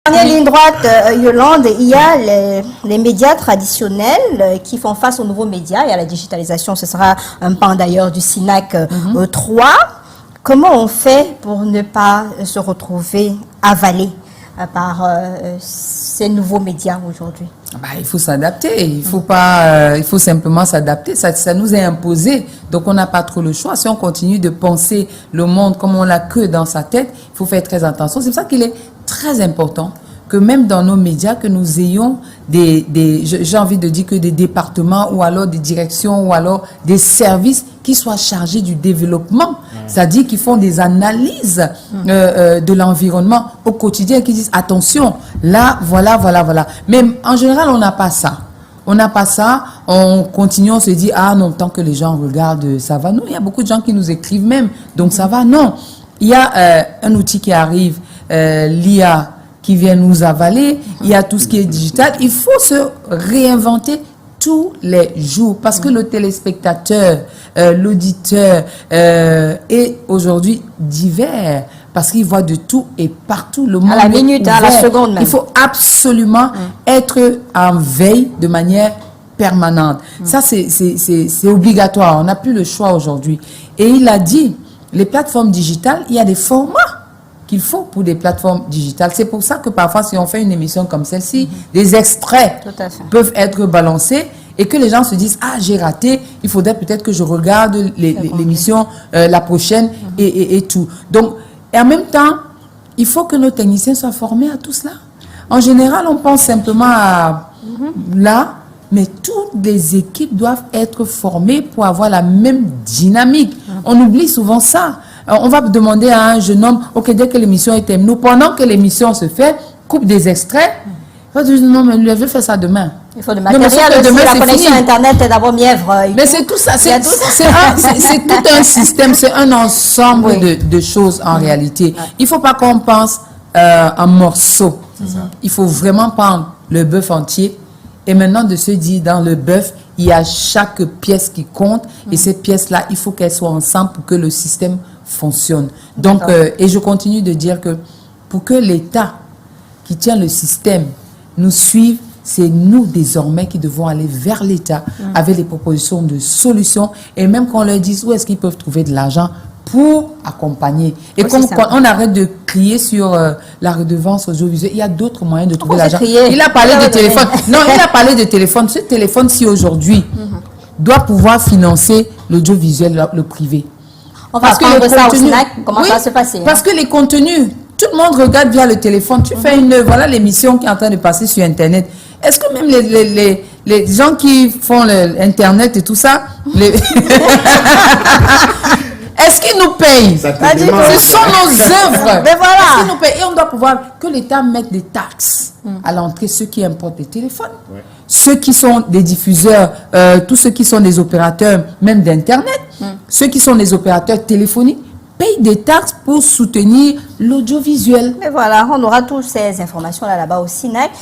Dernière ligne droite, Yolande, il y a les médias traditionnels qui font face aux nouveaux médias et à la digitalisation. Ce sera un pan d'ailleurs du SINAC 3. Comment on fait pour ne pas se retrouver avalé par ces nouveaux médias aujourd'hui? Il faut s'adapter, il faut simplement s'adapter, ça nous est imposé, donc on n'a pas trop le choix. Si on continue de penser le monde comme on l'a que dans sa tête, il faut faire très attention. C'est pour ça qu'il est très important que même dans nos médias, que nous ayons j'ai envie de dire que des départements ou alors des directions ou alors des services qui soient chargés du développement, c'est-à-dire qui font des analyses de l'environnement au quotidien, qui disent attention, là, voilà. Mais en général, on n'a pas ça. On n'a pas ça, on continue, on se dit, ah non, tant que les gens regardent, ça va. Non, il y a beaucoup de gens qui nous écrivent même, donc ça va. Non, il y a un outil qui arrive, l'IA, qui vient nous avaler, il y a tout ce qui est digital. Il faut se réinventer tous les jours parce que le téléspectateur, l'auditeur est aujourd'hui divers parce qu'il voit de tout et partout. Le monde à la minute, à la seconde même. Il faut absolument être en veille de manière permanente. Ça, c'est obligatoire. On n'a plus le choix aujourd'hui. Et il a dit, les plateformes digitales, il y a des formats qu'il faut pour des plateformes digitales. C'est pour ça que parfois, si on fait une émission comme celle-ci, des extraits peuvent être balancés et que les gens se disent, ah, j'ai raté, il faudrait peut-être que je regarde l'émission la prochaine et tout. Donc, et en même temps, il faut que nos techniciens soient formés à tout cela. En général, on pense simplement à là, mais toutes les équipes doivent être formées pour avoir la même dynamique. On oublie souvent ça. On va demander à un jeune homme, ok, dès que l'émission est terminée, pendant que l'émission se fait, coupe des extraits. Il va dire, non, mais lui, je vais faire ça demain. Il faut du matériel aussi, demain, la connexion Internet est d'abord mièvre. Mais c'est tout ça, c'est tout un système, c'est un ensemble de choses en réalité. Il ne faut pas qu'on pense en morceaux. Il faut vraiment prendre le bœuf entier et maintenant de se dire, dans le bœuf, il y a chaque pièce qui compte et ces pièces-là, il faut qu'elles soient ensemble pour que le système fonctionne. Donc, et je continue de dire que pour que l'État qui tient le système nous suive, c'est nous désormais qui devons aller vers l'État avec les propositions de solutions et même qu'on leur dise où est-ce qu'ils peuvent trouver de l'argent pour accompagner. Et on arrête de crier sur la redevance audiovisuelle, il y a d'autres moyens de trouver l'argent. Il a parlé de téléphone. Non, il a parlé de téléphone. Ce téléphone-ci aujourd'hui doit pouvoir financer l'audiovisuel, le privé. On va prendre ça au SINAC, comment ça va se passer. Parce que les contenus, tout le monde regarde via le téléphone. Tu fais voilà l'émission qui est en train de passer sur Internet. Est-ce que même les gens qui font l'Internet et tout ça, est-ce qu'ils nous payent? Ce sont nos œuvres. Mais voilà. Est-ce qu'ils nous payent? Et on doit pouvoir que l'État mette des taxes à l'entrée, ceux qui importent des téléphones, ceux qui sont des diffuseurs, tous ceux qui sont des opérateurs même d'Internet, ceux qui sont des opérateurs téléphoniques, payent des taxes pour soutenir l'audiovisuel. Mais voilà, on aura toutes ces informations là-bas au SINAC.